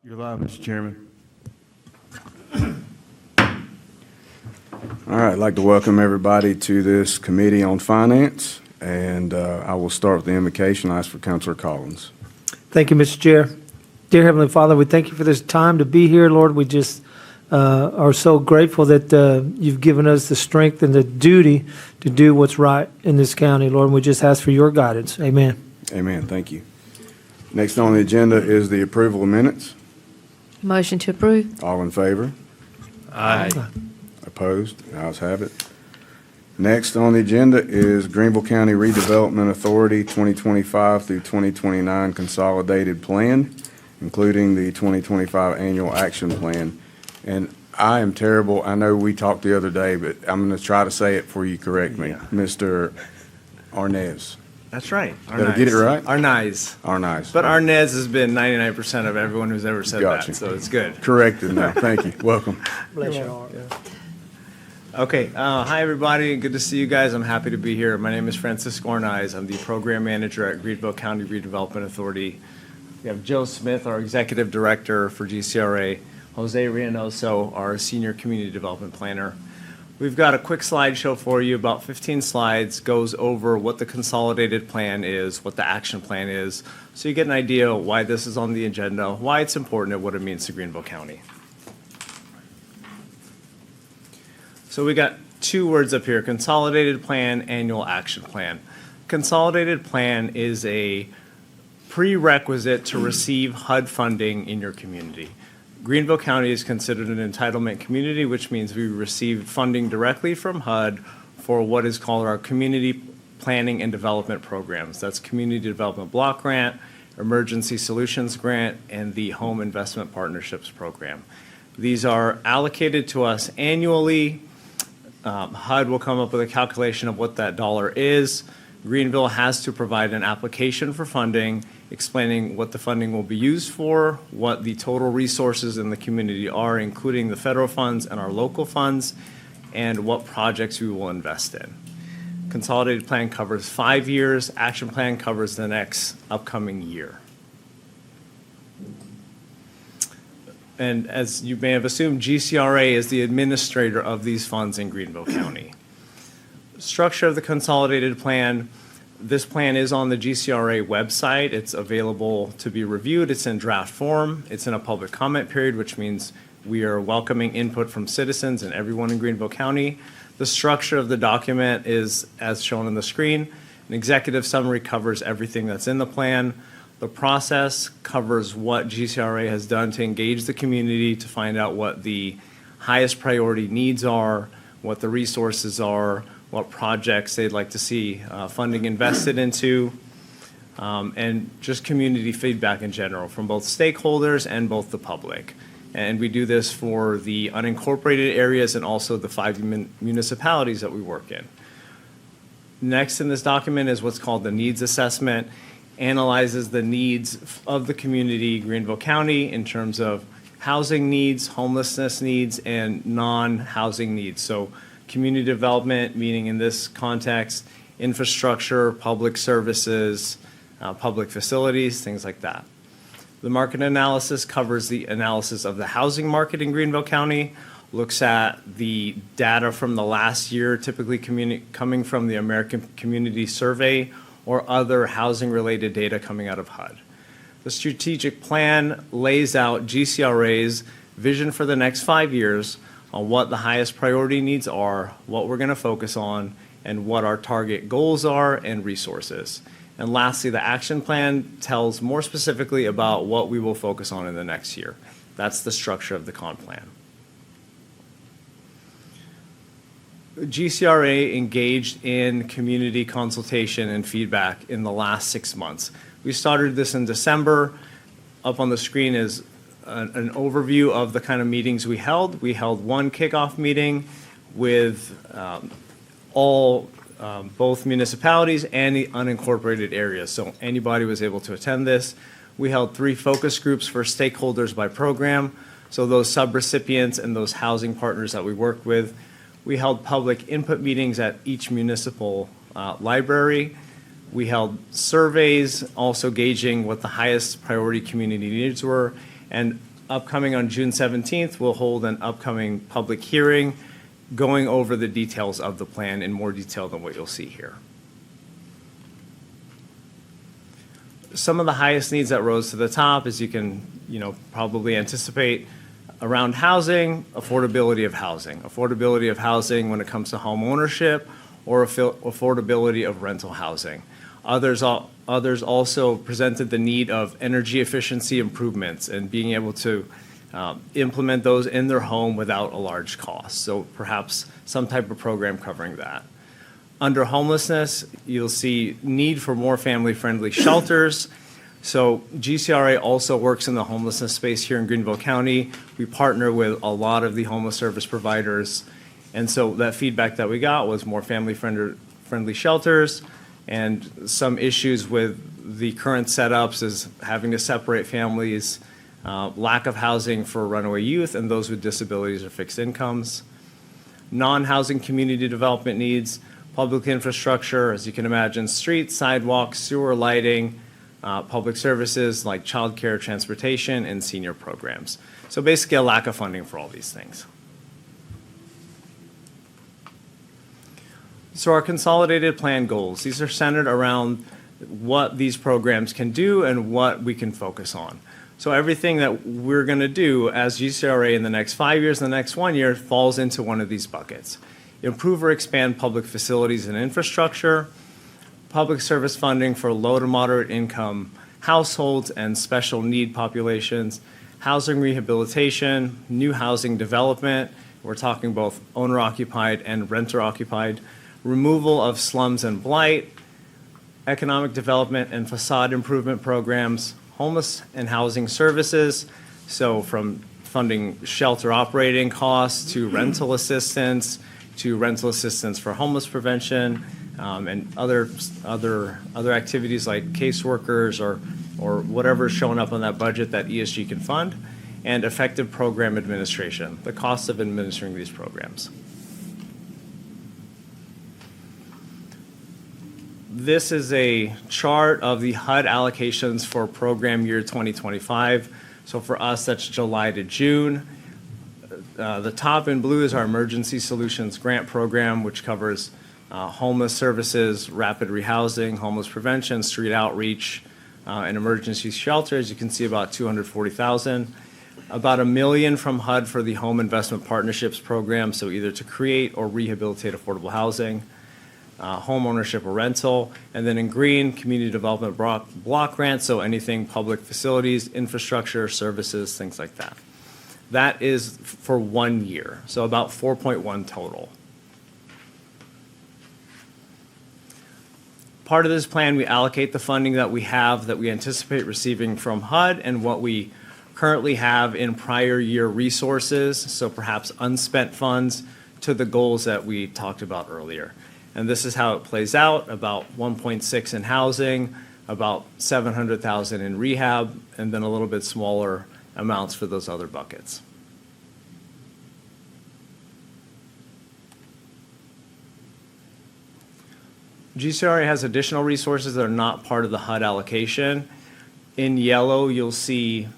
You're live, Mr. Chairman. All right, I'd like to welcome everybody to this Committee on Finance, and I will start with the invocation. I ask for Councilor Collins. Thank you, Mr. Chair. Dear Heavenly Father, we thank you for this time to be here, Lord. We just are so grateful that you've given us the strength and the duty to do what's right in this county, Lord. And we just ask for your guidance. Amen. Amen. Thank you. Next on the agenda is the approval of minutes. Motion to approve. All in favor? Aye. Opposed? The ayes have it. Next on the agenda is Greenville County Redevelopment Authority 2025 through 2029 Consolidated Plan, including the 2025 Annual Action Plan. And I am terrible. I know we talked the other day, but I'm going to try to say it before you correct me. Mr. Arnez. That's right. Did I get it right? Arnaiz. Arnaz. But Arnez has been 99% of everyone who's ever said Gotcha. that, so it's good. Corrected now. Thank you. Welcome. Bless your heart. Okay, hi everybody. Good to see you guys. I'm happy to be here. My name is Francisco Arnaiz. I'm the program manager at Greenville County Redevelopment Authority. We have Joe Smith, our executive director for GCRA, Jose Reynoso, our senior community development planner. We've got a quick slideshow for you, about 15 slides, goes over what the consolidated plan is, what the action plan is, so you get an idea why this is on the agenda, why it's important, and what it means to Greenville County. So we got two words up here, consolidated plan, annual action plan. Consolidated plan is a prerequisite to receive HUD funding in your community. Greenville County is considered an entitlement community, which means we receive funding directly from HUD for what is called our community planning and development programs. That's Community Development Block Grant, Emergency Solutions Grant, and the Home Investment Partnerships Program. These are allocated to us annually. HUD will come up with a calculation of what that dollar is. Greenville has to provide an application for funding, explaining what the funding will be used for, what the total resources in the community are, including the federal funds and our local funds, and what projects we will invest in. Consolidated plan covers 5 years. Action plan covers the next upcoming year. And as you may have assumed, GCRA is the administrator of these funds in Greenville County. Structure of the consolidated plan. This plan is on the GCRA website. It's available to be reviewed. It's in draft form. It's in a public comment period, which means we are welcoming input from citizens and everyone in Greenville County. The structure of the document is as shown on the screen. An executive summary covers everything that's in the plan. The process covers what GCRA has done to engage the community to find out what the highest priority needs are, what the resources are, what projects they'd like to see funding invested into, and just community feedback in general from both stakeholders and both the public. And we do this for the unincorporated areas and also the 5 municipalities that we work in. Next in this document is what's called the needs assessment. Analyzes the needs of the community, Greenville County, in terms of housing needs, homelessness needs, and non-housing needs. So community development, meaning in this context, infrastructure, public services, public facilities, things like that. The market analysis covers the analysis of the housing market in Greenville County, looks at the data from the last year, typically coming from the American Community Survey or other housing-related data coming out of HUD. The strategic plan lays out GCRA's vision for the next 5 years on what the highest priority needs are, what we're going to focus on, and what our target goals are and resources. And lastly, the action plan tells more specifically about what we will focus on in the next year. That's the structure of the comp plan. GCRA engaged in community consultation and feedback in the last 6 months. We started this in December. Up on the screen is an overview of the kind of meetings we held. We held one kickoff meeting with both municipalities and the unincorporated areas, so anybody was able to attend this. We held 3 focus groups for stakeholders by program, so those subrecipients and those housing partners that we worked with. We held public input meetings at each municipal library. We held surveys, also gauging what the highest priority community needs were. And upcoming on June 17th, we'll hold an upcoming public hearing going over the details of the plan in more detail than what you'll see here. Some of the highest needs that rose to the top, as you can, probably anticipate, around housing, affordability of housing. Affordability of housing when it comes to home ownership or affordability of rental housing. Others also presented the need of energy efficiency improvements and being able to implement those in their home without a large cost. So perhaps some type of program covering that. Under homelessness, you'll see need for more family-friendly shelters. So GCRA also works in the homelessness space here in Greenville County. We partner with a lot of the homeless service providers. And so that feedback that we got was more family-friendly shelters, and some issues with the current setups is having to separate families, lack of housing for runaway youth and those with disabilities or fixed incomes. Non-housing community development needs, public infrastructure, as you can imagine, streets, sidewalks, sewer lighting, public services like childcare, transportation, and senior programs. So basically a lack of funding for all these things. So our consolidated plan goals, these are centered around what these programs can do and what we can focus on. So everything that we're going to do as GCRA in the next 5 years and the next 1 year falls into one of these buckets. Improve or expand public facilities and infrastructure, public service funding for low to moderate income households and special need populations, housing rehabilitation, new housing development, we're talking both owner-occupied and renter-occupied, removal of slums and blight, economic development and facade improvement programs, homeless and housing services, so from funding shelter operating costs to rental assistance for homeless prevention, and other activities like caseworkers or whatever is showing up on that budget that ESG can fund, and effective program administration, the cost of administering these programs. This is a chart of the HUD allocations for program year 2025. So for us, that's July to June. The top in blue is our Emergency Solutions Grant Program, which covers homeless services, rapid rehousing, homeless prevention, street outreach, and emergency shelters. You can see about $240,000. About $1 million from HUD for the Home Investment Partnerships Program, so either to create or rehabilitate affordable housing, home ownership or rental, and then in green, community development block grants, so anything public facilities, infrastructure, services, things like that. That is for 1 year, so about 4.1 total. Part of this plan, we allocate the funding that we have that we anticipate receiving from HUD and what we currently have in prior year resources, so perhaps unspent funds, to the goals that we talked about earlier. And this is how it plays out, about 1.6 in housing, about 700,000 in rehab, and then a little bit smaller amounts for those other buckets. GCRA has additional resources that are not part of the HUD allocation. In yellow, you'll see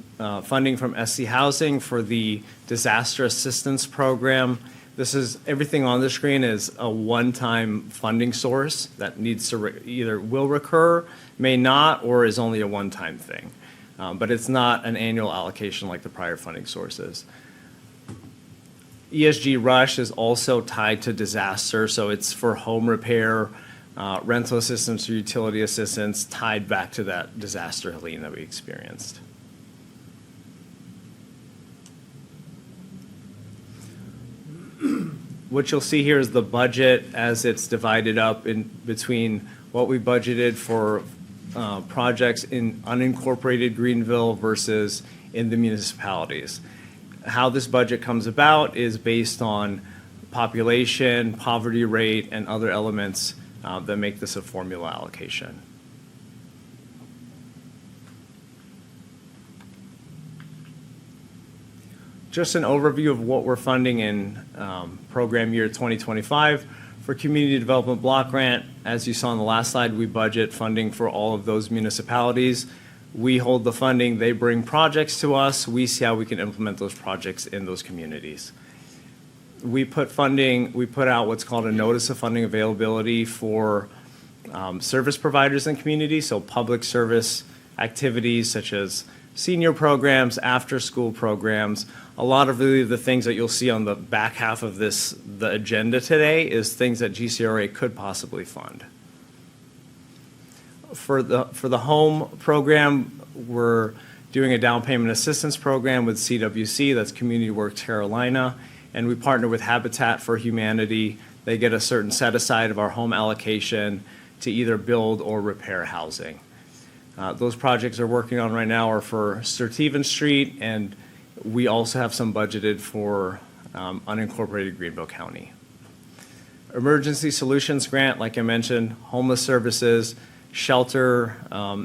funding from SC Housing for the Disaster Assistance Program. This is, everything on the screen is a one-time funding source that needs to either will recur, may not, or is only a one-time thing. But it's not an annual allocation like the prior funding sources. ESG Rush is also tied to disaster, so it's for home repair, rental assistance or utility assistance tied back to that disaster, Helene, that we experienced. What you'll see here is the budget as it's divided up in between what we budgeted for projects in unincorporated Greenville versus in the municipalities. How this budget comes about is based on population, poverty rate, and other elements that make this a formula allocation. Just an overview of what we're funding in program year 2025. For Community Development Block Grant, as you saw on the last slide, we budget funding for all of those municipalities. We hold the funding, they bring projects to us, we see how we can implement those projects in those communities. We put out what's called a notice of funding availability for service providers in communities, so public service activities such as senior programs, after-school programs. A lot of really the things that you'll see on the back half of the agenda today is things that GCRA could possibly fund. For the home program, we're doing a down payment assistance program with CWC, that's Community Works Carolina, and we partner with Habitat for Humanity. They get a certain set aside of our home allocation to either build or repair housing. Those projects we're working on right now are for Sturtevant Street, and we also have some budgeted for unincorporated Greenville County. Emergency Solutions Grant, like I mentioned, homeless services, shelter,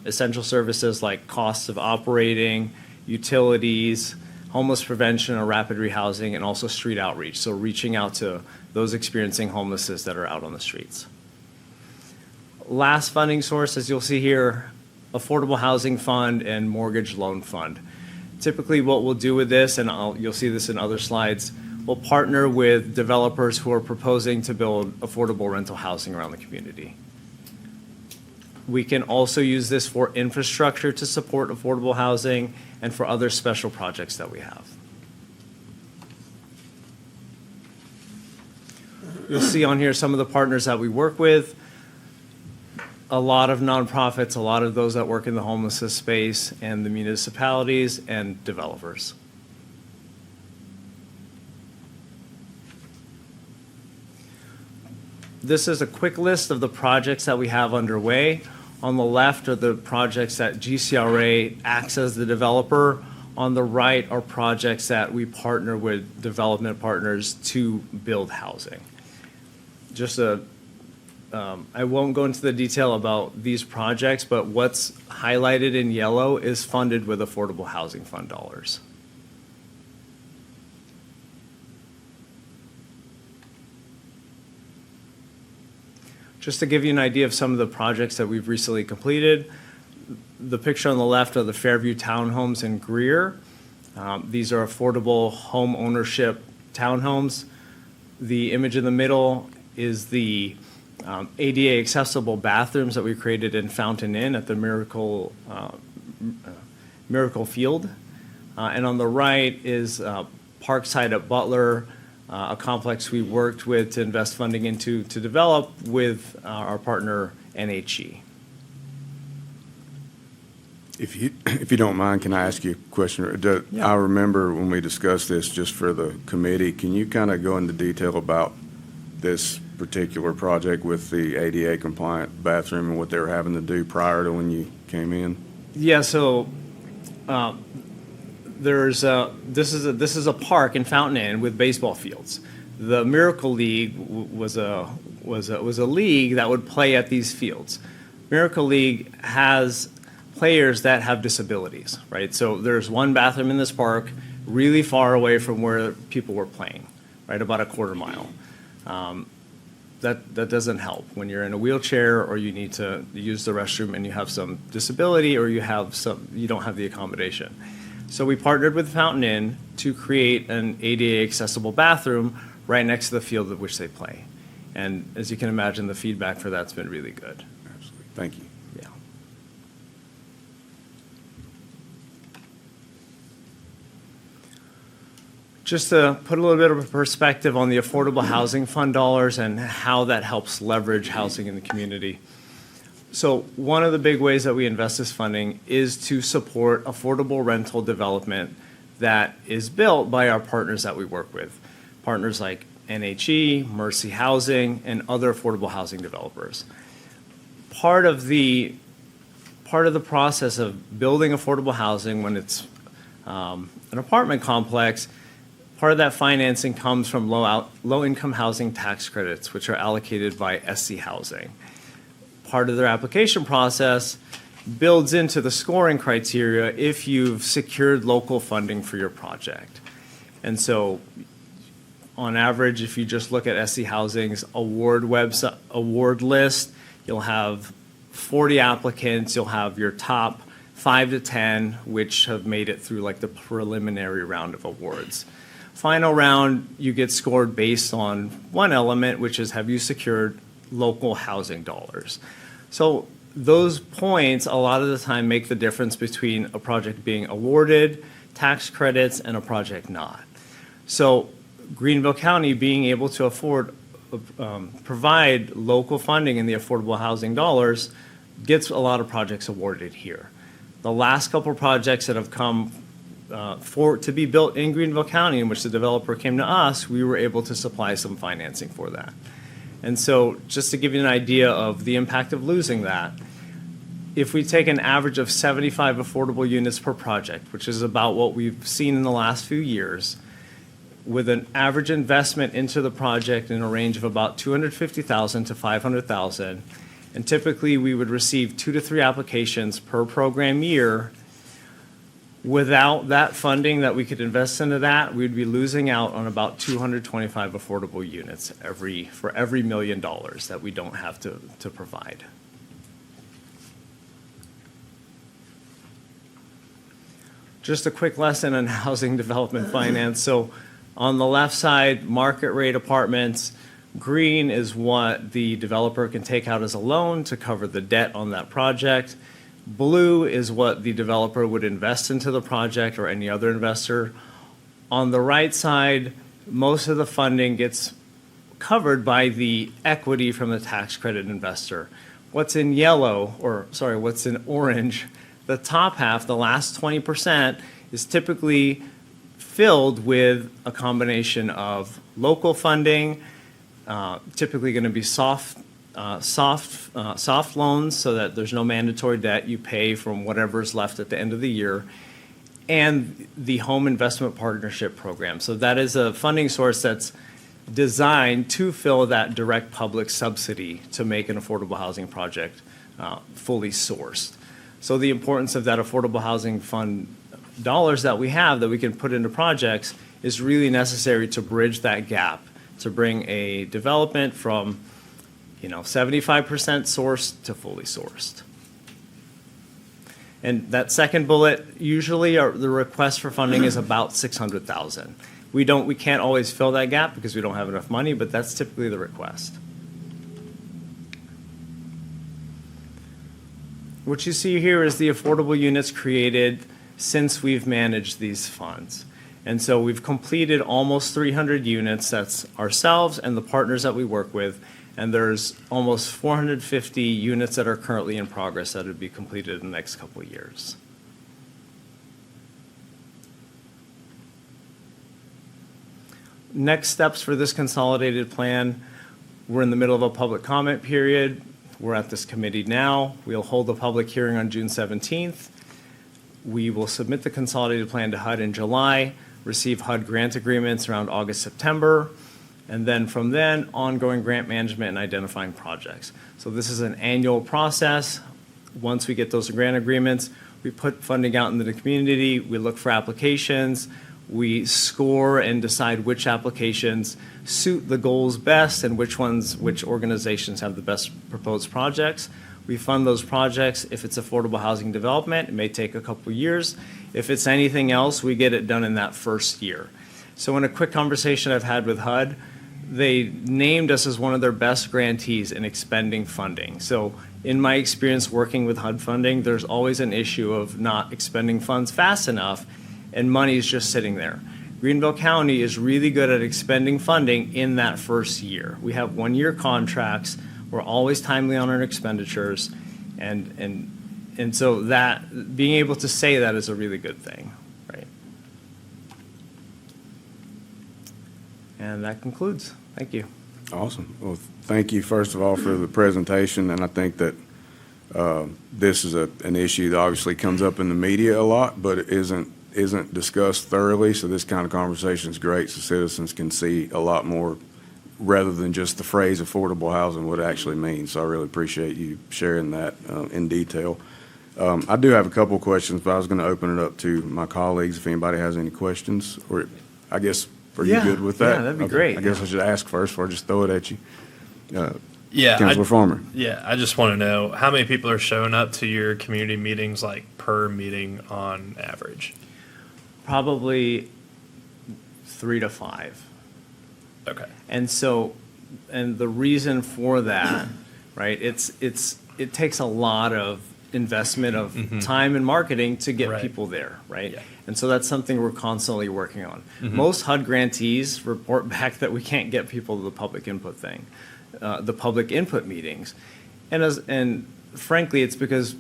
essential services like costs of operating, utilities, homeless prevention or rapid rehousing, and also street outreach, so reaching out to those experiencing homelessness that are out on the streets. Last funding source, as you'll see here, Affordable Housing Fund and Mortgage Loan Fund. Typically what we'll do with this, and you'll see this in other slides, we'll partner with developers who are proposing to build affordable rental housing around the community. We can also use this for infrastructure to support affordable housing and for other special projects that we have. You'll see on here some of the partners that we work with. A lot of nonprofits, a lot of those that work in the homelessness space, and the municipalities and developers. This is a quick list of the projects that we have underway. On the left are the projects that GCRA acts as the developer. On the right are projects that we partner with development partners to build housing. I won't go into the detail about these projects, but what's highlighted in yellow is funded with Affordable Housing Fund dollars. Just to give you an idea of some of the projects that we've recently completed, the picture on the left are the Fairview Townhomes in Greer. These are affordable home ownership townhomes. The image in the middle is the ADA accessible bathrooms that we created in Fountain Inn at the Miracle Field. And on the right is Parkside at Butler, a complex we worked with to invest funding into to develop with our partner NHE. If you don't mind, can I ask you a question? Yeah. I remember when we discussed this just for the committee, can you kind of go into detail about this particular project with the ADA compliant bathroom and what they were having to do prior to when you came in? Yeah, so this is a park in Fountain Inn with baseball fields. The Miracle League was a league that would play at these fields. Miracle League has players that have disabilities, right? So there's one bathroom in this park really far away from where people were playing, right, about a quarter mile. That doesn't help when you're in a wheelchair or you need to use the restroom and you have some disability or you don't have the accommodation. So we partnered with Fountain Inn to create an ADA accessible bathroom right next to the field at which they play. And as you can imagine, the feedback for that's been really good. Absolutely. Thank you. Yeah. Just to put a little bit of a perspective on the Affordable Housing Fund dollars and how that helps leverage housing in the community. So one of the big ways that we invest this funding is to support affordable rental development that is built by our partners that we work with. Partners like NHE, Mercy Housing, and other affordable housing developers. Part of the process of building affordable housing when it's an apartment complex, part of that financing comes from low-income housing tax credits, which are allocated by SC Housing. Part of their application process builds into the scoring criteria if you've secured local funding for your project. And so, on average, if you just look at SC Housing's award list, you'll have 40 applicants, you'll have your top 5 to 10, which have made it through like the preliminary round of awards. Final round, you get scored based on one element, which is have you secured local housing dollars. So those points, a lot of the time, make the difference between a project being awarded tax credits and a project not. So Greenville County being able to provide local funding in the affordable housing dollars gets a lot of projects awarded here. The last couple of projects that have come to be built in Greenville County, in which the developer came to us, we were able to supply some financing for that. And so just to give you an idea of the impact of losing that, if we take an average of 75 affordable units per project, which is about what we've seen in the last few years, with an average investment into the project in a range of about $250,000 to $500,000, and typically we would receive 2 to 3 applications per program year. Without that funding that we could invest into that, we'd be losing out on about 225 affordable units for every $1 million that we don't have to provide. Just a quick lesson on housing development finance. So on the left side, market rate apartments. Green is what the developer can take out as a loan to cover the debt on that project. Blue is what the developer would invest into the project or any other investor. On the right side, most of the funding gets covered by the equity from the tax credit investor. What's in orange, the top half, the last 20%, is typically filled with a combination of local funding, typically going to be soft loans so that there's no mandatory debt. You pay from whatever's left at the end of the year, and the Home Investment Partnership Program. So that is a funding source that's designed to fill that direct public subsidy to make an affordable housing project fully sourced. So the importance of that affordable housing fund dollars that we have that we can put into projects is really necessary to bridge that gap, to bring a development from 75% sourced to fully sourced. And that second bullet, usually the request for funding is about $600,000. We can't always fill that gap because we don't have enough money, but that's typically the request. What you see here is the affordable units created since we've managed these funds. And so we've completed almost 300 units. That's ourselves and the partners that we work with. And there's almost 450 units that are currently in progress that would be completed in the next couple of years. Next steps for this consolidated plan, we're in the middle of a public comment period. We're at this committee now. We'll hold a public hearing on June 17th. We will submit the consolidated plan to HUD in July, receive HUD grant agreements around August, September, and then from then, ongoing grant management and identifying projects. So this is an annual process. Once we get those grant agreements, we put funding out into the community, we look for applications, we score and decide which applications suit the goals best and which organizations have the best proposed projects. We fund those projects. If it's affordable housing development, it may take a couple years. If it's anything else, we get it done in that first year. So in a quick conversation I've had with HUD, they named us as one of their best grantees in expending funding. So in my experience working with HUD funding, there's always an issue of not expending funds fast enough and money is just sitting there. Greenville County is really good at expending funding in that first year. We have 1-year contracts. We're always timely on our expenditures. And so that being able to say that is a really good thing, right? And that concludes. Thank you. Awesome. Well, thank you, first of all, for the presentation, and I think that this is an issue that obviously comes up in the media a lot, but it isn't discussed thoroughly, so this kind of conversation is great so citizens can see a lot more rather than just the phrase affordable housing, what it actually means. So I really appreciate you sharing that in detail. I do have a couple of questions, but I was going to open it up to my colleagues if anybody has any questions, or I guess, are you good with that? Yeah, that'd be Okay. great. I guess I should ask first before I just throw it at you. Yeah, Councilor Farmer. yeah. I just want to know how many people are showing up to your community meetings, like per meeting on average. Probably 3 to 5. Okay. And so, and the reason for that, right, it takes a lot of investment of time and marketing to get Right. people there, right? Yeah. And so that's something we're constantly working on. Most HUD grantees report back that we can't get people to the public input thing, the public input meetings. And frankly, it's because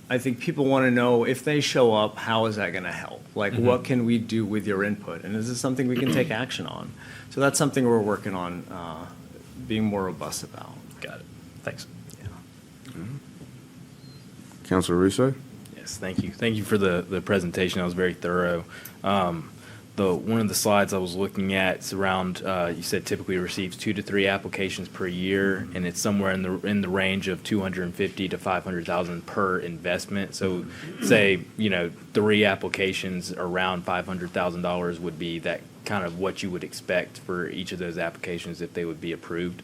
I think people want to know if they show up, how is that going to help? Like, what can we do with your input? And is this something we can take action on? So that's something we're working on, being more robust about. Got it. Thanks. Councilor Russo. Yes, thank you. Thank you for the presentation. That was very thorough. One of the slides I was looking at, it's around, you said typically receives 2 to 3 applications per year, and it's somewhere in the range of 250 to 500,000 per investment. So say, 3 applications around $500,000 would be that kind of what you would expect for each of those applications if they would be approved?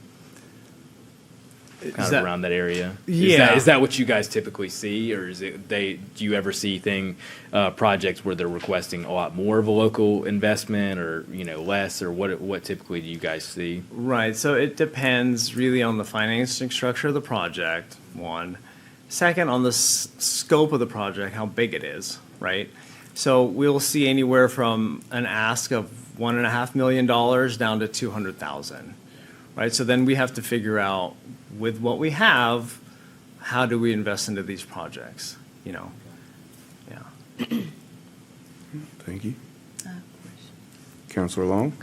Kind of that- around that area? Yeah. Is that what you guys typically see, or is it do you ever see projects where they're requesting a lot more of a local investment, or less, or what typically do you guys see? Right, so it depends really on the financing structure of the project, one. Second, on the scope of the project, how big it is, right? So we'll see anywhere from an ask of $1.5 million down to 200,000, right? So then we have to figure out, with what we have, how do we invest into these projects, Yeah. Thank you. Councilor Long.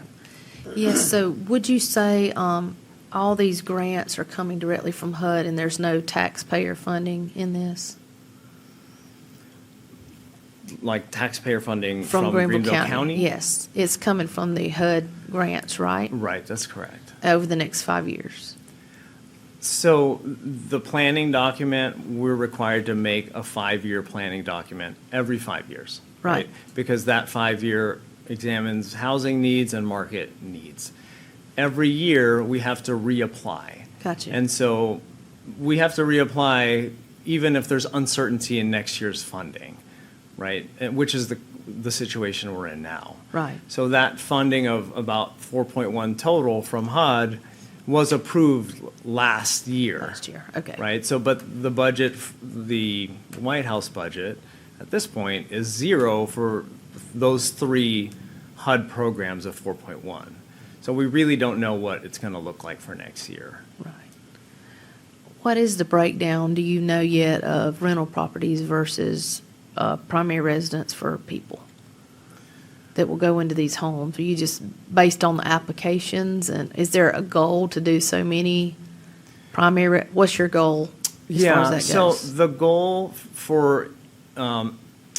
Yes, so would you say all these grants are coming directly from HUD and there's no taxpayer funding in this? Like taxpayer funding From from Greenville Greenville County? County? Yes, it's coming from the HUD grants, right? Right, that's correct. Over the next 5 years. So the planning document, we're required to make a 5-year planning document every 5 years. Right. Because that 5-year examines housing needs and market needs. Every year, we have to reapply. Gotcha. And so we have to reapply even if there's uncertainty in next year's funding, right? Which is the situation we're in now. Right. So that funding of about 4.1 total from HUD was approved last year. Last year, okay. Right, so, but the budget, the White House budget, at this point, is 0 for those 3 HUD programs of 4.1. So we really don't know what it's gonna look like for next year. Right. What is the breakdown, do you know yet, of rental properties versus primary residence for people that will go into these homes? Are you just based on the applications, and is there a goal to do so many primary, what's your goal as far as that So goes? the goal for,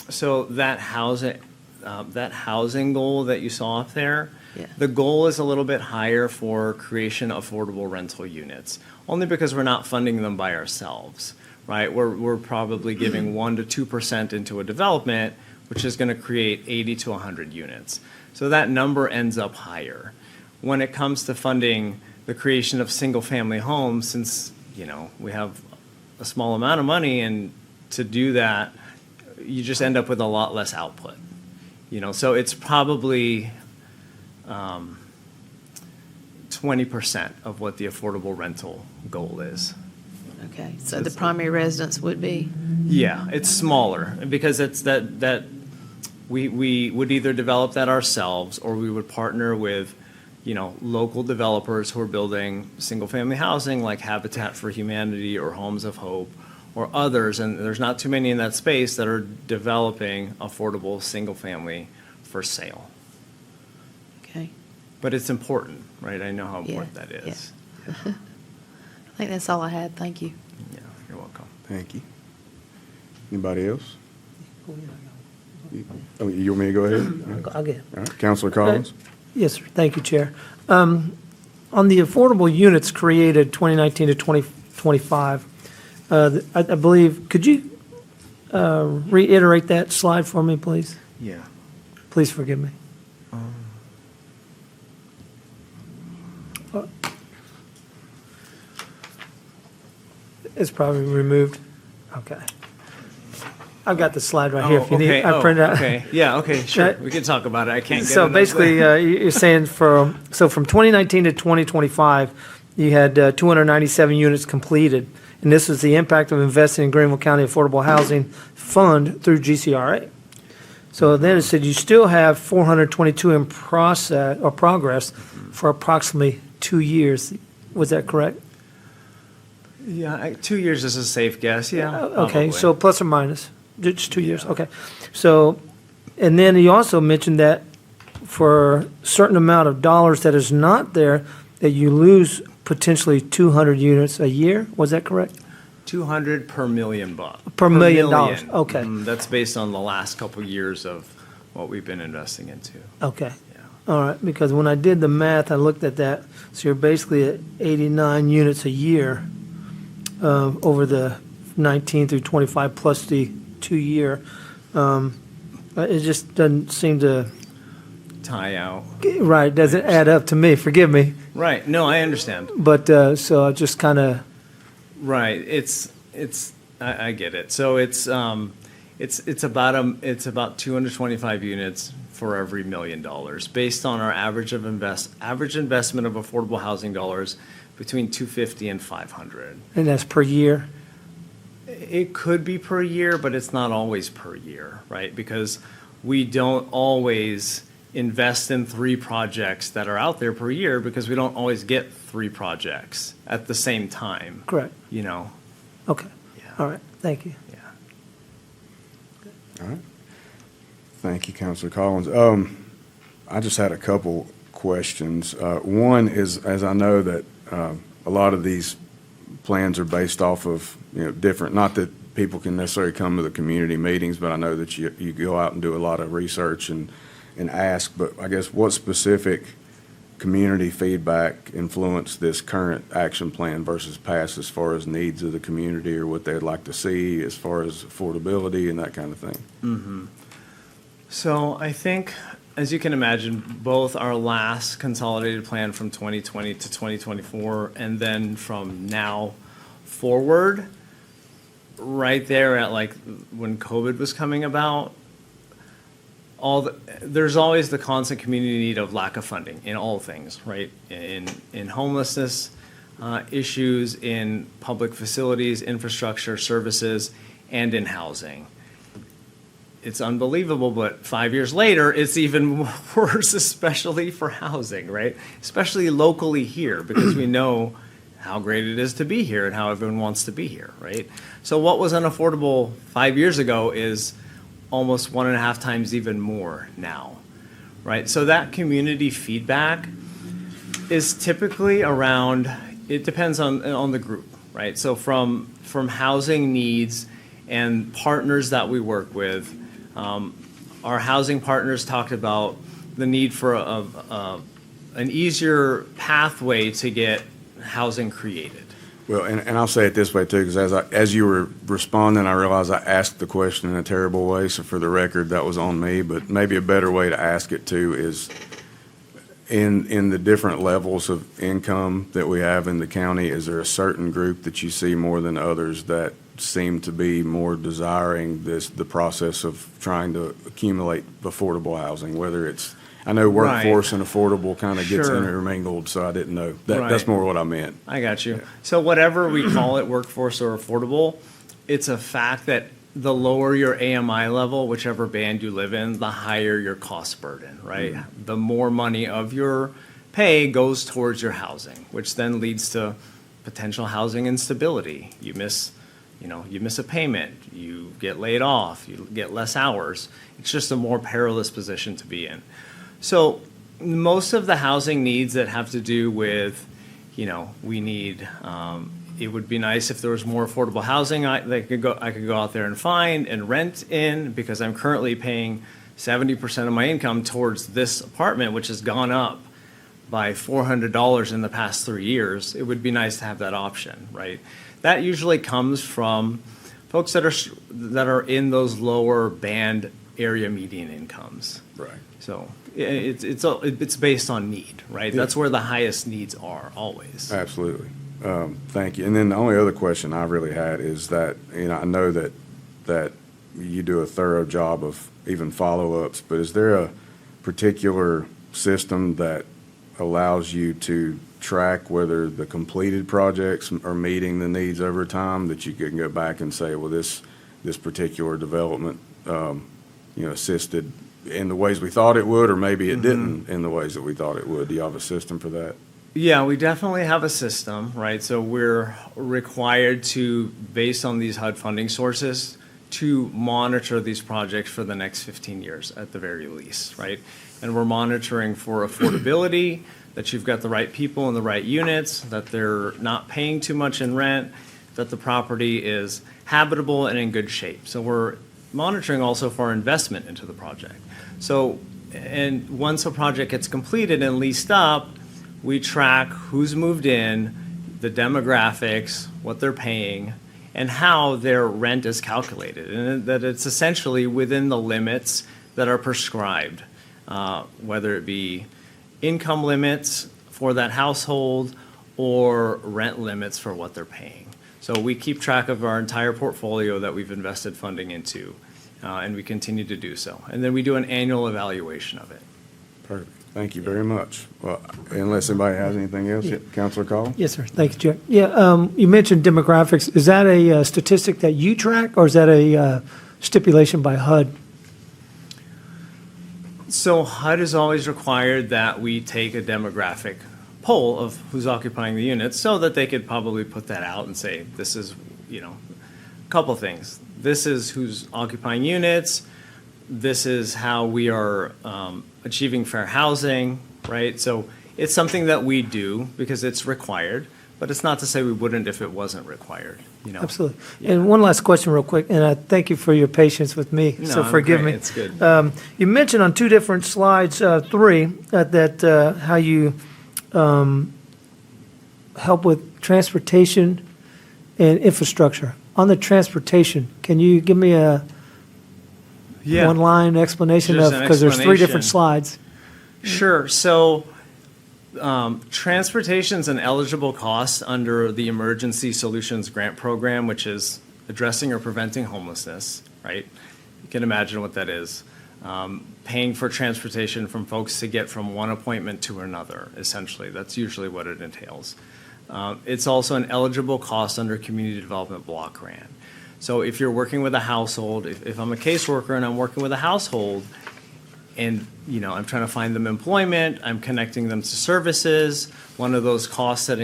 so that housing goal that you saw up there, Yeah. the goal is a little bit higher for creation of affordable rental units, only because we're not funding them by ourselves, right? We're probably giving 1 to 2% into a development, which is going to create 80 to 100 units. So that number ends up higher. When it comes to funding the creation of single-family homes, since, we have a small amount of money, and to do that, you just end up with a lot less output. So it's probably 20% of what the affordable rental goal is. Okay, so the primary residence would be, Yeah, it's smaller, because it's that we would either develop that ourselves, or we would partner with, local developers who are building single-family housing, like Habitat for Humanity or Homes of Hope, or others, and there's not too many in that space that are developing affordable single-family for sale. okay. But it's important, right? I know how Yeah, important that is. I think that's all I had, thank you. Yeah, you're welcome. Thank you. Anybody else? Oh, you want me to go ahead? I'll get it. All right, Councilor Collins. Yes, sir. Thank you, Chair. On the affordable units created 2019 to 2025, I believe, could you reiterate that slide for me, please? Yeah. Please forgive me. It's probably removed. Okay. I've got the slide right here if you need. Okay. I printed out. Okay, yeah, okay, sure, Right. we can talk about it, I can't get So enough basically, you're saying from 2019 to 2025, you had 297 units completed. And this was the impact of investing in Greenville County Affordable Housing Fund through GCRA. So then it said you still have 422 in process or progress for approximately 2 years. Was that correct? Yeah, 2 years is a safe guess, yeah. Okay, probably. so plus or minus, just 2 years, okay. So, and then you also mentioned that for a certain amount of dollars that is not there, that you lose potentially 200 units a year, was that correct? 200 per million bucks. Per million dollars, okay. That's based on the last couple years of what we've been investing into. Okay, Yeah. all right, because when I did the math, I looked at that, so you're basically at 89 units a year over the 19 through 25 plus the 2 year. It just doesn't seem to, Tie out. right, doesn't add up to me, forgive me. Right, no, I understand. But, so I just kind of, Right, I get it. So it's about 225 units for every $1 million, based on our average investment of affordable housing dollars between 250 and 500. and that's per year? It could be per year, but it's not always per year, right? Because we don't always invest in 3 projects that are out there per year, because we don't always get 3 projects at the same time, Correct, you know? okay, Yeah. all right, thank you. Yeah. All right. Thank you, Counselor Collins. I just had a couple questions. One is, as I know that a lot of these plans are based off of, different, not that people can necessarily come to the community meetings, but I know that you go out and do a lot of research and ask, but I guess what specific community feedback influenced this current action plan versus past, as far as needs of the community or what they'd like to see as far as affordability and that kind of thing? So I think, as you can imagine, both our last consolidated plan from 2020 to 2024, and then from now forward, right there at like when COVID was coming about, there's always the constant community need of lack of funding in all things, right? In homelessness issues, in public facilities, infrastructure, services, and in housing. It's unbelievable, but 5 years later, it's even worse, especially for housing, right? Especially locally here, because we know how great it is to be here and how everyone wants to be here, right? So what was unaffordable 5 years ago is almost 1.5 times even more now, right? So that community feedback is typically around, it depends on the group, right? So from housing needs and partners that we work with, our housing partners talked about the need for an easier pathway to get housing created. Well, and I'll say it this way too, because as you were responding, I realized I asked the question in a terrible way. So for the record, that was on me. But maybe a better way to ask it too is in the different levels of income that we have in the county, is there a certain group that you see more than others that seem to be more desiring the process of trying to accumulate affordable housing, whether it's, I know workforce and affordable kind of gets Sure. intermingled, so I didn't know. That's Right. more what I meant. I got you. So whatever we call it, workforce or affordable, it's a fact that the lower your AMI level, whichever band you live in, the higher your cost burden, right? The more money of your pay goes towards your housing, which then leads to potential housing instability. You miss a payment, you get laid off, you get less hours. It's just a more perilous position to be in. So most of the housing needs that have to do with, we need, it would be nice if there was more affordable housing I could go out there and find and rent in, because I'm currently paying 70% of my income towards this apartment, which has gone up by $400 in the past 3 years. It would be nice to have that option, right? That usually comes from folks that are in those lower band area median incomes. Right. So it's based on need, right? That's where the highest needs are always. Absolutely. Thank you. And then the only other question I really had is that, I know that you do a thorough job of even follow-ups, but is there a particular system that allows you to track whether the completed projects are meeting the needs over time, that you can go back and say, well, this particular development, assisted in the ways we thought it would, or maybe it didn't in the ways that we thought it would? Do you have a system for that? Yeah, we definitely have a system, right? So we're required to, based on these HUD funding sources, to monitor these projects for the next 15 years at the very least, right? And we're monitoring for affordability, that you've got the right people in the right units, that they're not paying too much in rent, that the property is habitable and in good shape. So we're monitoring also for investment into the project. So, and once a project gets completed and leased up, we track who's moved in, the demographics, what they're paying, and how their rent is calculated, and that it's essentially within the limits that are prescribed, whether it be income limits for that household or rent limits for what they're paying. So we keep track of our entire portfolio that we've invested funding into, and we continue to do so. And then we do an annual evaluation of it. Perfect. Thank you very much. Well, unless anybody has anything else, Counselor Call? Yes, sir. Thank you, Chair. Yeah, you mentioned demographics. Is that a statistic that you track, or is that a stipulation by HUD? So HUD has always required that we take a demographic poll of who's occupying the units, so that they could probably put that out and say, this is, a couple things. This is who's occupying units. This is how we are achieving fair housing, right? So it's something that we do because it's required, but it's not to say we wouldn't if it wasn't required, Absolutely. And one last question real quick, and I thank you for your patience with me, so No, forgive great. me. It's good. You mentioned on two different slides, three, that how you help with transportation and infrastructure. On the transportation, can you give me a one-line explanation Just of, an because there's three different explanation. slides? Sure. So transportation is an eligible cost under the Emergency Solutions Grant Program, which is addressing or preventing homelessness, right? You can imagine what that is. Paying for transportation from folks to get from one appointment to another, essentially. That's usually what it entails. It's also an eligible cost under Community Development Block Grant. So if you're working with a household, if I'm a caseworker and I'm working with a household, and, I'm trying to find them employment, I'm connecting them to services, one of those costs that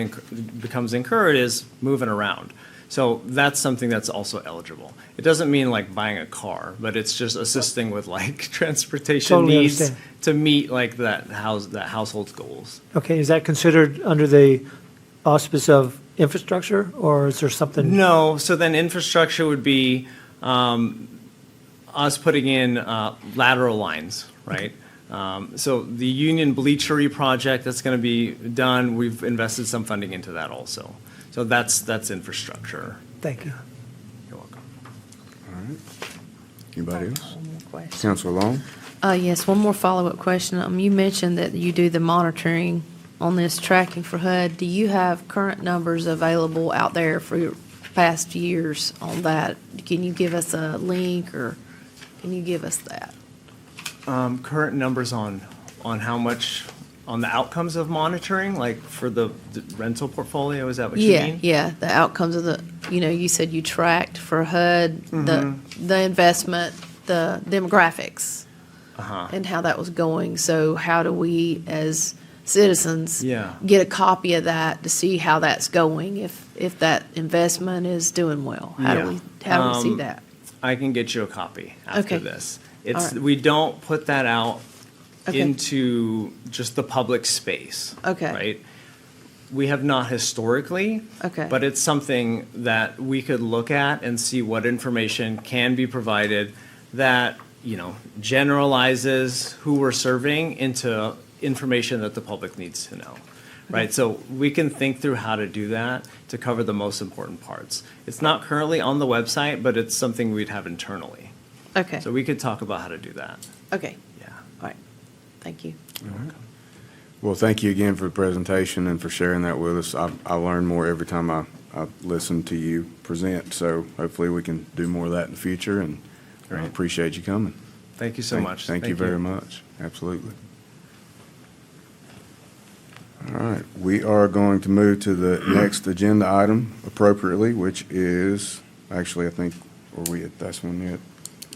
becomes incurred is moving around. So that's something that's also eligible. It doesn't mean like buying a car, but it's just assisting with like transportation Totally needs understand. to meet like that household's goals. Okay, is that considered under the auspice of infrastructure, or is there something? No, so then infrastructure would be us putting in lateral lines, right? So the Union Bleachery project that's going to be done, we've invested some funding into that also. So that's infrastructure. Thank you. You're welcome. Anybody else? One more question. Counselor Long? Yes, one more follow-up question. You mentioned that you do the monitoring on this tracking for HUD. Do you have current numbers available out there for your past years on that? Can you give us a link, or can you give us that? Current numbers on how much, on the outcomes of monitoring, like for the rental portfolio, is that what you mean? Yeah, the outcomes of the, you said you tracked for HUD, the investment, the demographics, and how that was going. So how do we, as citizens, Yeah. get a copy of that to see how that's going, if that investment is doing well? How do we see that? I can get you a copy after Okay. this. All right. We don't put that out Okay. into just the public space. Okay. Right? We have not historically. Okay. But it's something that we could look at and see what information can be provided that, generalizes who we're serving into information that the public needs to know. Right? So we can think through how to do that to cover the most important parts. It's not currently on the website, but it's something we'd have internally. Okay, So we could talk about how to do that. okay, Yeah. all right, thank you. Well, thank you again for the presentation and for sharing that with us. I learn more every time I listen to you present, so hopefully we can do more of that in the future, and I Great. appreciate you coming. Thank you so much. Thank you very much. Absolutely. All right, we are going to move to the next agenda item appropriately, which is, actually, I think, are we at this one yet?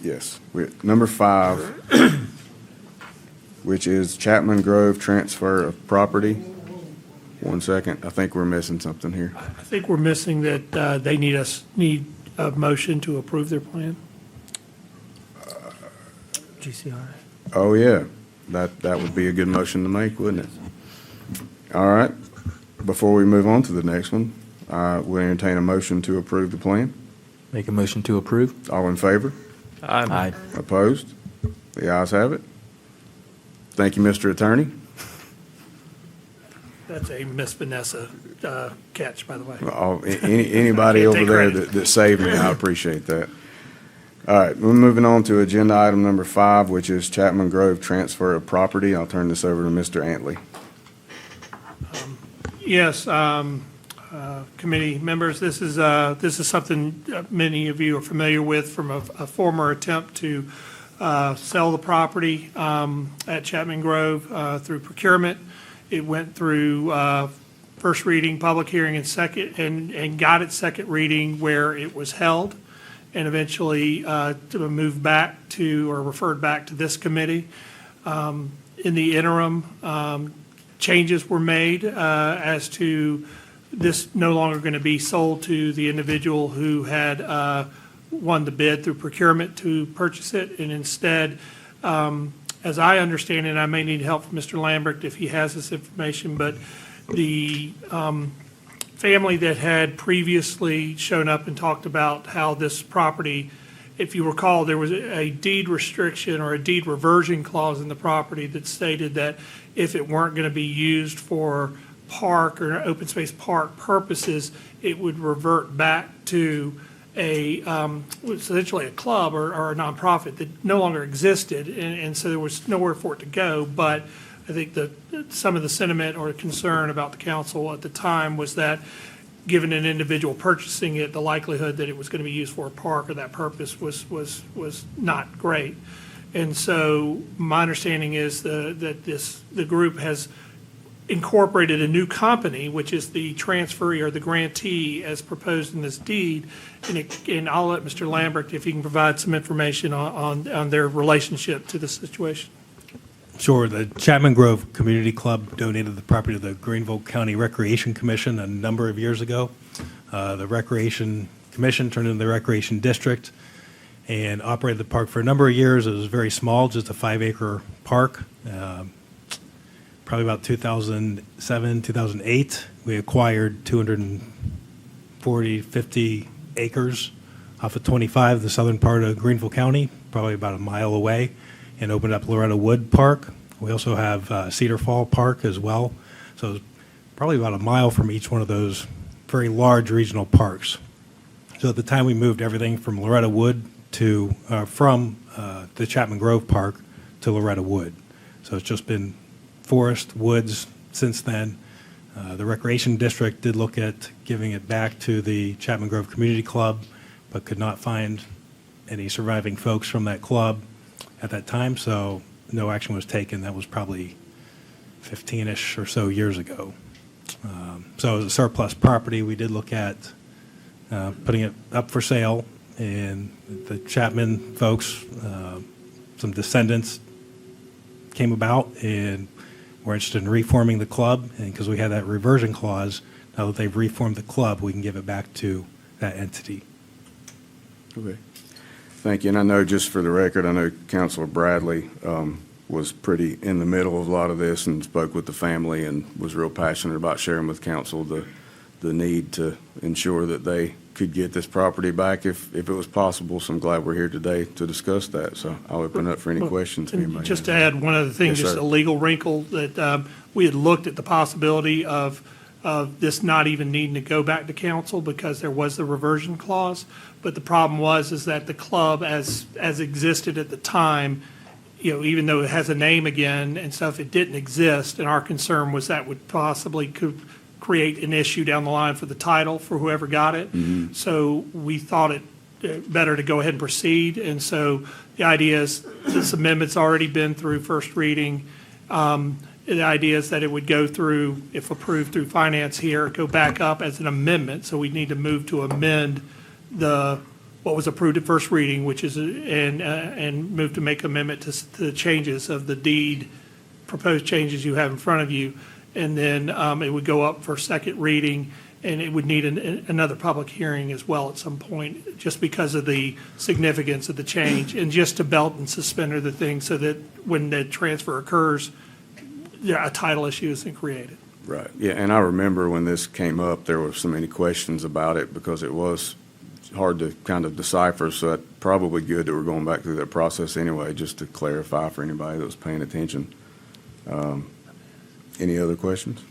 Yes, we're at number 5, which is Chapman Grove transfer of property. One second, I think we're missing something here. I think we're missing that they need a motion to approve their plan. GCRA. Oh, yeah, that would be a good motion to make, wouldn't it? All right, before we move on to the next one, we'll entertain a motion to approve the plan. Make a motion to approve? All in favor? Aye. Opposed? The ayes have it. Thank you, Mr. Attorney. That's a Miss Vanessa catch, by the way. Anybody Can't over take there credit. that saved me, I appreciate that. All right, we're moving on to agenda item number 5, which is Chapman Grove transfer of property. I'll turn this over to Mr. Antley. Yes, committee members, this is something many of you are familiar with from a former attempt to sell the property at Chapman Grove through procurement. It went through first reading, public hearing, and second, and got its second reading where it was held, and eventually to move back to, or referred back to this committee. In the interim, changes were made as to this no longer going to be sold to the individual who had won the bid through procurement to purchase it, and instead, as I understand it, I may need help from Mr. Lambert if he has this information, but the family that had previously shown up and talked about how this property, if you recall, there was a deed restriction or a deed reversion clause in the property that stated that if it weren't going to be used for park or open space park purposes, it would revert back to essentially a club or a nonprofit that no longer existed, and so there was nowhere for it to go. But I think that some of the sentiment or concern about the council at the time was that, given an individual purchasing it, the likelihood that it was going to be used for a park or that purpose was not great. And so my understanding is that the group has incorporated a new company, which is the transferee or the grantee as proposed in this deed. And I'll let Mr. Lambert, if he can provide some information on their relationship to the situation. Sure. The Chapman Grove Community Club donated the property to the Greenville County Recreation Commission a number of years ago. The Recreation Commission turned into the Recreation District and operated the park for a number of years. It was very small, just a 5-acre park. Probably about 2007, 2008, we acquired 240, 50 acres off of 25, the southern part of Greenville County, probably about a mile away, and opened up Loretta Wood Park. We also have Cedar Fall Park as well. So it's probably about a mile from each one of those very large regional parks. So at the time we moved everything from Loretta Wood to, from the Chapman Grove Park to Loretta Wood. So it's just been forest, woods since then. The Recreation District did look at giving it back to the Chapman Grove Community Club, but could not find any surviving folks from that club at that time, so no action was taken. That was probably 15-ish or so years ago. So as a surplus property, we did look at putting it up for sale, and the Chapman folks, some descendants came about and were interested in reforming the club, and because we had that reversion clause, now that they've reformed the club, we can give it back to that entity. Okay. Thank you. And I know, just for the record, I know Councilor Bradley was pretty in the middle of a lot of this and spoke with the family and was real passionate about sharing with council the need to ensure that they could get this property back if it was possible. So I'm glad we're here today to discuss that. So I'll open up for any questions. And anybody just to has. add one other thing, Yes, just sir. a legal wrinkle, that we had looked at the possibility of this not even needing to go back to council because there was the reversion clause. But the problem is that the club, as existed at the time, even though it has a name again and stuff, it didn't exist. And our concern was that would possibly could create an issue down the line for the title for whoever got it. So we thought it better to go ahead and proceed. And so the idea is this amendment's already been through first reading. The idea is that it would go through, if approved through finance here, go back up as an amendment. So we need to move to amend what was approved at first reading, which is, and move to make amendment to the changes of the deed, proposed changes you have in front of you. And then it would go up for second reading, and it would need another public hearing as well at some point, just because of the significance of the change, and just to belt and suspender the thing so that when the transfer occurs, a title issue isn't created. Right, yeah, and I remember when this came up, there were so many questions about it because it was hard to kind of decipher, so it's probably good that we're going back through that process anyway, just to clarify for anybody that was paying attention. Any other questions?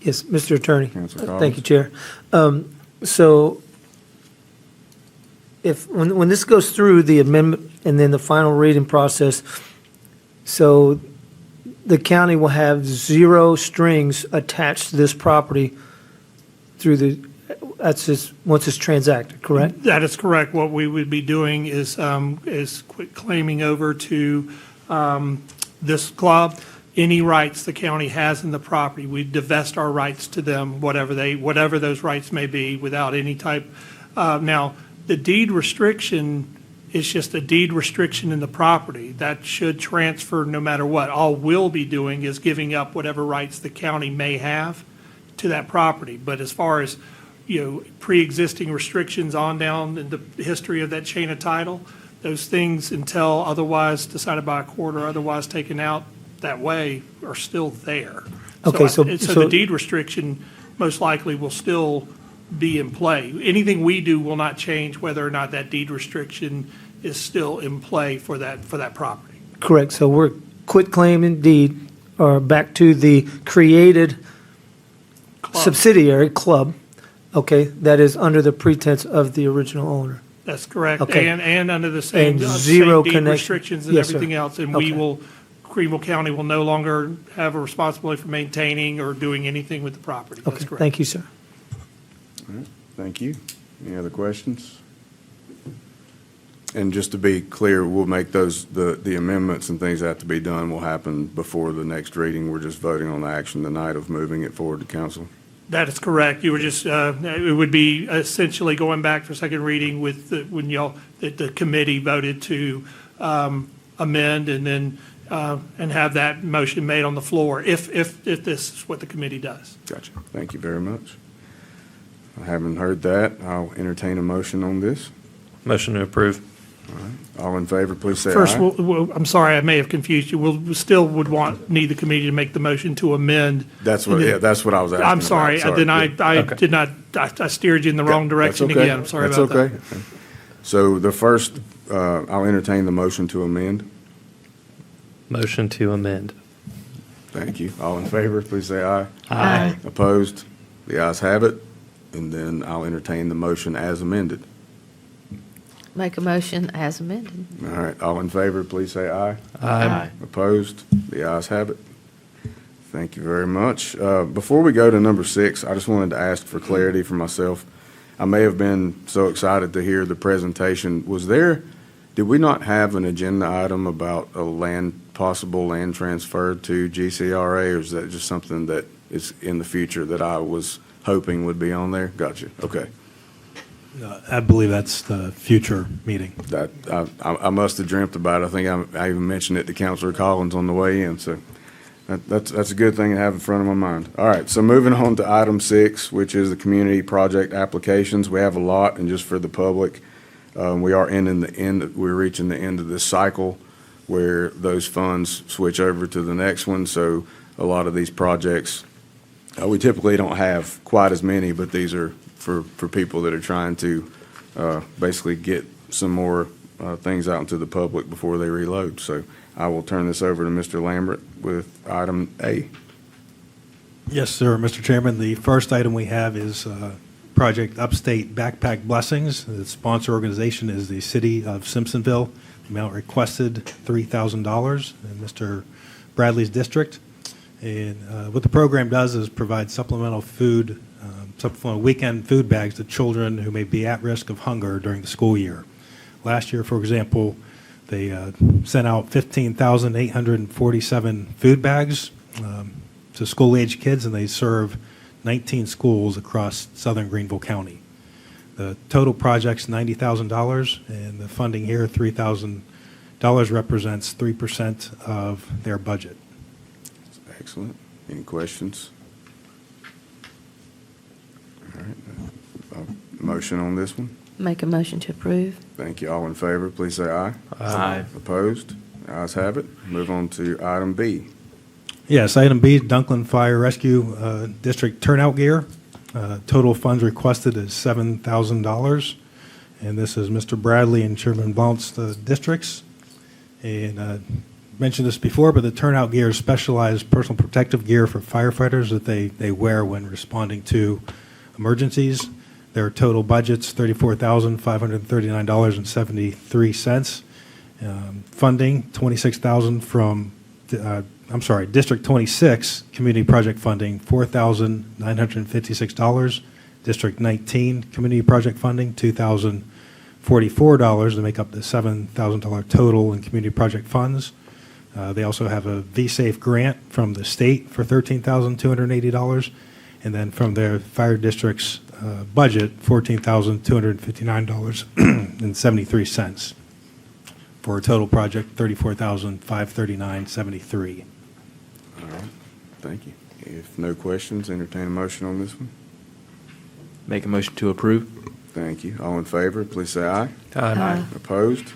Yes, Mr. Attorney. Councilor Collins? Thank you, Chair. So when this goes through the amendment and then the final reading process, so the county will have zero strings attached to this property that's just, once it's transacted, correct? That is correct. What we would be doing is quit claiming over to this club any rights the county has in the property. We divest our rights to them, whatever those rights may be, without any type. Now, the deed restriction is just a deed restriction in the property. That should transfer no matter what. All we'll be doing is giving up whatever rights the county may have to that property. But as far as, pre-existing restrictions on down in the history of that chain of title, those things, until otherwise decided by a court or otherwise taken out that way, are still there. Okay, So so the deed restriction most likely will still be in play. Anything we do will not change whether or not that deed restriction is still in play for that property. Correct. So we're quit claiming deed, or back to the created Club. subsidiary club, okay, that is under the pretense of the original owner. That's correct. Okay. And under the same, And zero same deed connection. restrictions and Yes, sir. everything else. And Okay. Greenville County will no longer have a responsibility for maintaining or doing anything with the property. That's Okay, correct. thank you, sir. Thank you. Any other questions? And just to be clear, we'll make the amendments and things that have to be done will happen before the next reading. We're just voting on the action tonight of moving it forward to council. That is correct. You were just, it would be essentially going back for second reading with the committee voted to amend and then, and have that motion made on the floor if this is what the committee does. Gotcha. Thank you very much. I haven't heard that. I'll entertain a motion on this. Motion to approve. All in favor, please say aye. First, I'm sorry, I may have confused you. We still would need the committee to make the motion to amend. That's what I was asking I'm sorry, about. then I Okay. did not, I steered you in the wrong direction That's okay. again. I'm sorry about that. That's okay. So the first, I'll entertain the motion to amend. Motion to amend. Thank you. All in favor, please say aye. Aye. Opposed? The ayes have it. And then I'll entertain the motion as amended. Make a motion as amended. All right, all in favor, please say aye. Aye. Opposed? The ayes have it. Thank you very much. Before we go to number 6, I just wanted to ask for clarity for myself. I may have been so excited to hear the presentation. Did we not have an agenda item about a possible land transfer to GCRA, or is that just something that is in the future that I was hoping would be on there? Gotcha, okay. I believe that's the future meeting. That, I must have dreamt about it. I think I even mentioned it to Councilor Collins on the way in, so that's a good thing to have in front of my mind. All right, so moving on to item 6, which is the community project applications. We have a lot, and just for the public, we're reaching the end of this cycle where those funds switch over to the next one, so a lot of these projects, we typically don't have quite as many, but these are for people that are trying to basically get some more things out into the public before they reload. So I will turn this over to Mr. Lambert with item A. Yes, sir, Mr. Chairman. The first item we have is Project Upstate Backpack Blessings. The sponsor organization is the City of Simpsonville. Amount requested, $3,000 in Mr. Bradley's district. And what the program does is provide supplemental weekend food bags to children who may be at risk of hunger during the school year. Last year, for example, they sent out 15,847 food bags to school-age kids, and they serve 19 schools across southern Greenville County. The total project's $90,000, and the funding here, $3,000, represents 3% of their budget. Excellent. Any questions? All right. Motion on this one? Make a motion to approve. Thank you. All in favor, please say aye. Aye. Opposed? The ayes have it. Move on to item B. Yes, item B, Dunklin Fire Rescue District turnout gear. Total funds requested is $7,000, and this is Mr. Bradley and Chairman Blount's districts. And mentioned this before, but the turnout gear is specialized personal protective gear for firefighters that they wear when responding to emergencies. Their total budget's $34,539.73. Funding, $26,000 from, District 26, Community Project Funding, $4,956. District 19, Community Project Funding, $2,044 to make up the $7,000 total in Community Project Funds. They also have a VSafe grant from the state for $13,280, and then from their fire district's budget, $14,259.73 for a total project $34,539.73. All right. Thank you. If no questions, entertain a motion on this one. Make a motion to approve. Thank you. All in favor, please say aye. Aye. Opposed?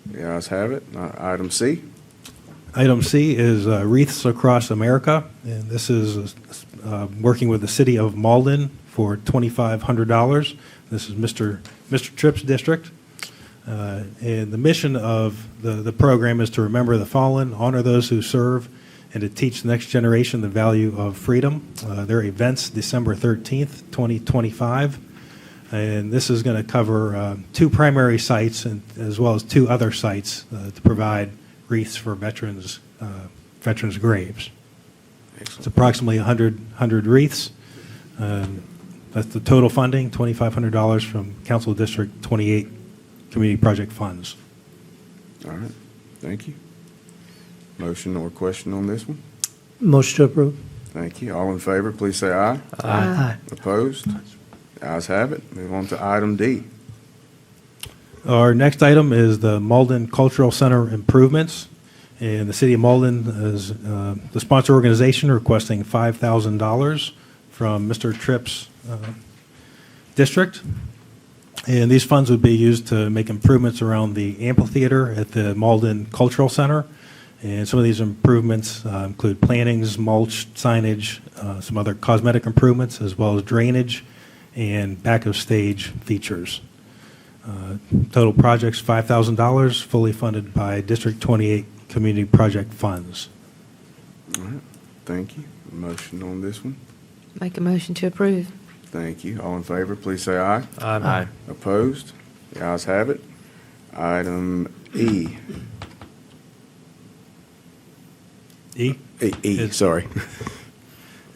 The ayes have it. Item C. Item C is Wreaths Across America, and this is working with the city of Malden for $2,500. This is Mr. Tripp's district. And the mission of the program is to remember the fallen, honor those who serve, and to teach the next generation the value of freedom. Their events December 13th, 2025. And this is going to cover two primary sites and as well as two other sites to provide wreaths for veterans' graves. It's Excellent. approximately 100 wreaths. That's the total funding, $2,500 from Council District 28 Community Project Funds. All right. Thank you. Motion or question on this one? Motion to approve. Thank you. All in favor, please say aye. Aye. Opposed? The ayes have it. Move on to item D. Our next item is the Malden Cultural Center improvements. And the City of Malden is the sponsor organization requesting $5,000 from Mr. Tripp's district. And these funds would be used to make improvements around the amphitheater at the Malden Cultural Center. And some of these improvements include plantings, mulch, signage, some other cosmetic improvements, as well as drainage and back of stage features. Total project's $5,000, fully funded by District 28 Community Project Funds. All right. Thank you. Motion on this one? Make a motion to approve. Thank you. All in favor, please say aye. Aye. Opposed? The ayes have it. Item E. E? E, sorry.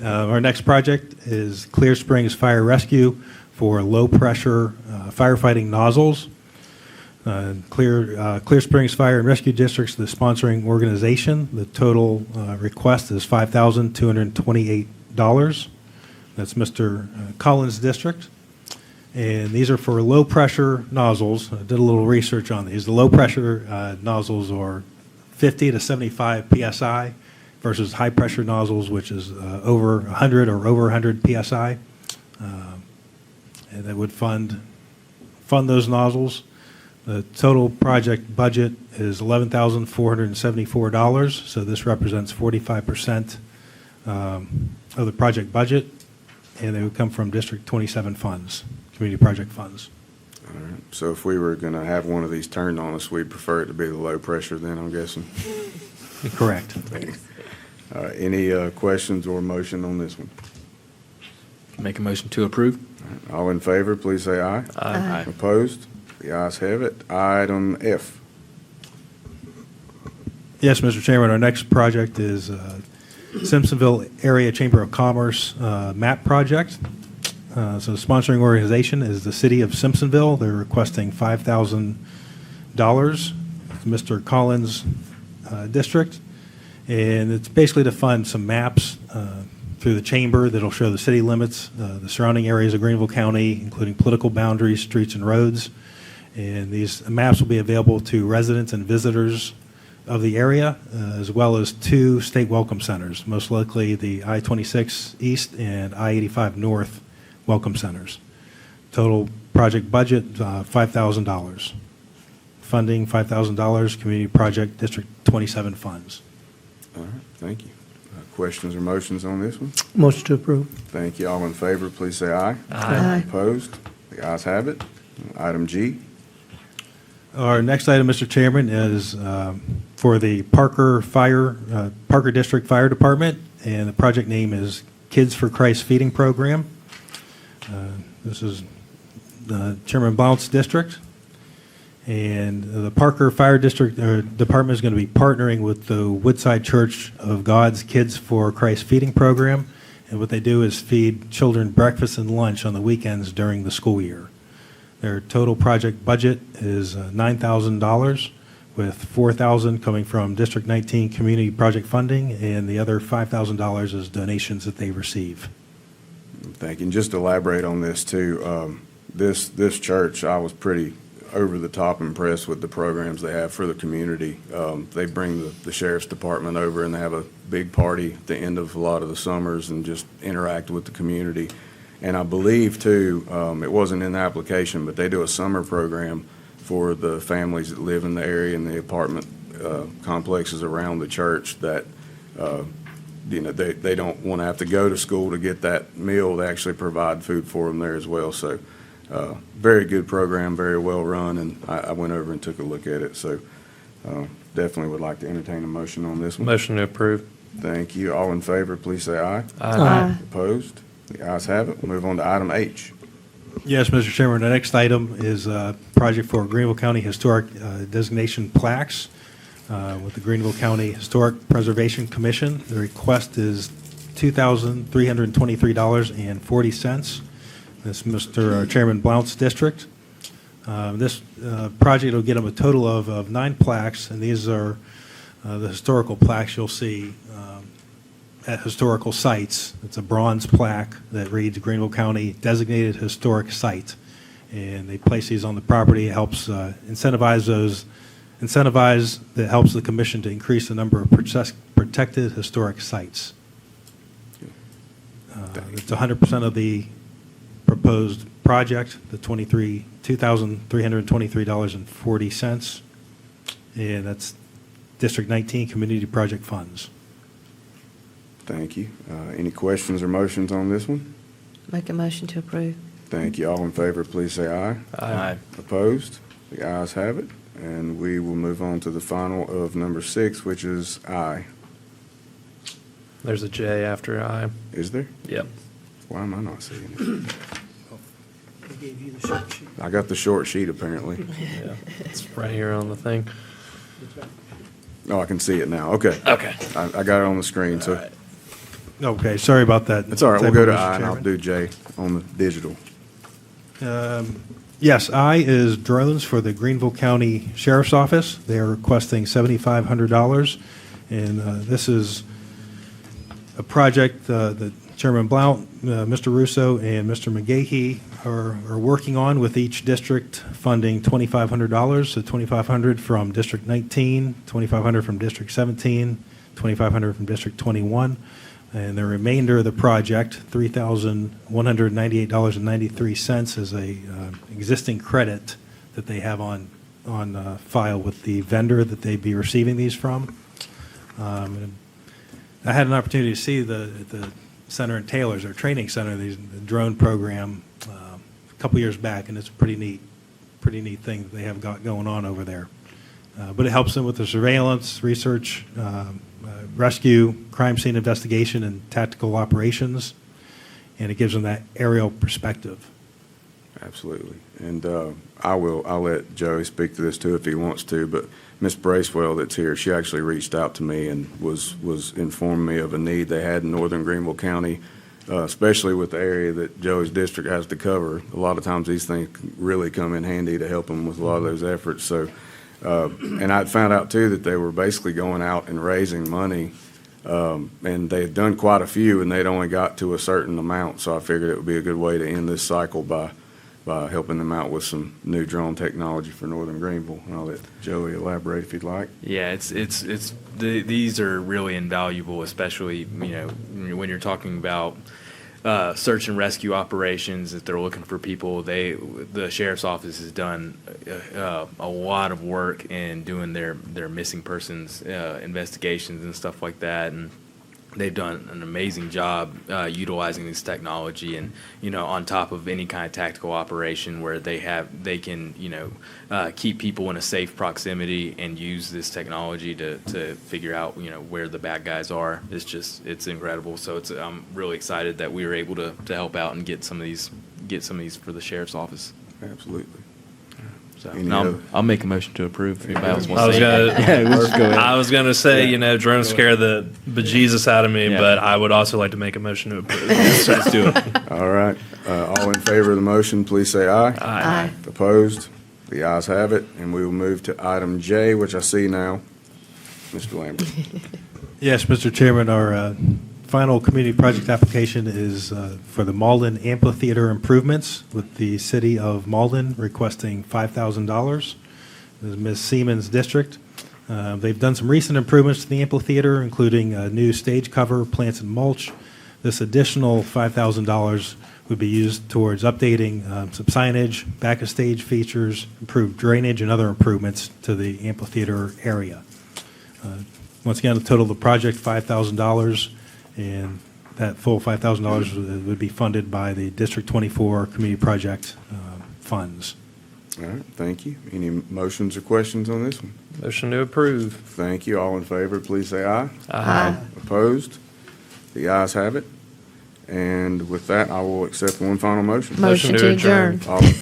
Our next project is Clear Springs Fire Rescue for low-pressure firefighting nozzles. Clear Springs Fire and Rescue District's the sponsoring organization. The total request is $5,228. That's Mr. Collins' district. And these are for low-pressure nozzles. I did a little research on these. The low-pressure nozzles are 50 to 75 PSI versus high-pressure nozzles, which is over 100 or over 100 PSI. And that would fund those nozzles. The total project budget is $11,474, so this represents 45% of the project budget, and they would come from District 27 funds, community project funds. All right. So if we were going to have one of these turned on us, we'd prefer it to be the low pressure then, I'm guessing. Correct. All right. Any questions or motion on this one? Make a motion to approve. All in favor, please say aye. Aye. Opposed? The ayes have it. Item F. Yes, Mr. Chairman, our next project is Simpsonville Area Chamber of Commerce MAP project. So the sponsoring organization is the City of Simpsonville. They're requesting $5,000. Mr. Collins District. And it's basically to fund some maps through the chamber that'll show the city limits, the surrounding areas of Greenville County, including political boundaries, streets, and roads. And these maps will be available to residents and visitors of the area, as well as 2 state welcome centers, most likely the I-26 East and I-85 North welcome centers. Total project budget, $5,000. Funding, $5,000, Community Project District 27 funds. All right, thank you. Questions or motions on this one? Motion to approve. Thank you. All in favor, please say aye. Aye. Opposed? The ayes have it. Item G. Our next item, Mr. Chairman, is for the Parker District Fire Department, and the project name is Kids for Christ Feeding Program. This is Chairman Blount's district, and the Parker Fire Department is going to be partnering with the Woodside Church of God's Kids for Christ Feeding Program, and what they do is feed children breakfast and lunch on the weekends during the school year. Their total project budget is $9,000, with $4,000 coming from District 19 community project funding, and the other $5,000 is donations that they receive. Thank you. And just to elaborate on this too, this church, I was pretty over the top impressed with the programs they have for the community. They bring the sheriff's department over and they have a big party at the end of a lot of the summers and just interact with the community. And I believe too, it wasn't in the application, but they do a summer program for the families that live in the area and the apartment complexes around the church that, they don't want to have to go to school to get that meal. They actually provide food for them there as well. So very good program, very well run, and I went over and took a look at it. So definitely would like to entertain a motion on this one. Motion to approve. Thank you. All in favor, please say aye. Aye. Opposed? The ayes have it. We'll move on to item H. Yes, Mr. Chairman, the next item is a project for Greenville County Historic Designation Plaques with the Greenville County Historic Preservation Commission. The request is $2,323.40. This is Mr. Chairman Blount's district. This project will get them a total of 9 plaques, and these are the historical plaques you'll see at historical sites. It's a bronze plaque that reads Greenville County Designated Historic Site. And they place these on the property. It helps incentivize that helps the commission to increase the number of protected historic sites. It's 100% of the proposed project, the $2,323.40, and that's District 19 Community Project Funds. Thank you. Any questions or motions on this one? Make a motion to approve. Thank you. All in favor, please say aye. Aye. Opposed? The ayes have it. And we will move on to the final of number 6, which is I. There's a J after I. Is there? Yep. Why am I not seeing it? I got the short sheet, apparently. Yeah. It's right here on the thing. Oh, I can see it now. Okay. Okay. I got it on the screen, so Okay, sorry about that. it's all right. We'll go to Mr. I, and I'll Chairman. do J on the digital. Yes, I is drones for the Greenville County Sheriff's Office. They are requesting $7,500, and this is a project that Chairman Blount, Mr. Russo, and Mr. McGahee are working on with each district, funding $2,500, so $2,500 from District 19, $2,500 from District 17, $2,500 from District 21, and the remainder of the project, $3,198.93, is a existing credit that they have on file with the vendor that they'd be receiving these from. And I had an opportunity to see the center in Taylor's, their training center, the drone program, a couple years back, and it's a pretty neat thing that they have got going on over there. But it helps them with the surveillance, research, rescue, crime scene investigation, and tactical operations, and it gives them that aerial perspective. Absolutely. And I'll let Joey speak to this too if he wants to, but Ms. Bracewell that's here, she actually reached out to me and was informing me of a need they had in northern Greenville County, especially with the area that Joey's district has to cover. A lot of times these things really come in handy to help them with a lot of those efforts. So, and I'd found out too that they were basically going out and raising money, and they've done quite a few and they'd only got to a certain amount. So I figured it would be a good way to end this cycle by helping them out with some new drone technology for northern Greenville. And I'll let Joey elaborate if he'd like. Yeah, these are really invaluable, especially, when you're talking about search and rescue operations, if they're looking for people. The sheriff's office has done a lot of work in doing their missing persons investigations and stuff like that, and they've done an amazing job utilizing this technology, and on top of any kind of tactical operation where they can keep people in a safe proximity and use this technology to figure out where the bad guys are. It's incredible. So I'm really excited that we were able to help out and get some of these for the sheriff's office. Absolutely. So Any other- I'll make a motion to approve. If anybody else I wants was to gonna, I was gonna say, drones scare the bejesus out of me, Yeah. but I would also like to make a motion to approve. So let's do it. All right. All in favor of the motion, please say aye. Aye. Opposed? The ayes have it, and we will move to item J, which I see now. Mr. Lambert. Yes, Mr. Chairman, our final community project application is for the Malden Amphitheater improvements, with the city of Malden requesting $5,000. This is Ms. Siemens' district. They've done some recent improvements to the amphitheater, including a new stage cover, plants and mulch. This additional $5,000 would be used towards updating some signage, back of stage features, improved drainage, and other improvements to the amphitheater area. Once again, the total of the project, $5,000, and that full $5,000 would be funded by the District 24 Community Project funds. All right, thank you. Any motions or questions on this one? Motion to approve. Thank you. All in favor, please say aye. Aye. Opposed? The ayes have it. And with that, I will accept one final motion. Motion to adjourn. All in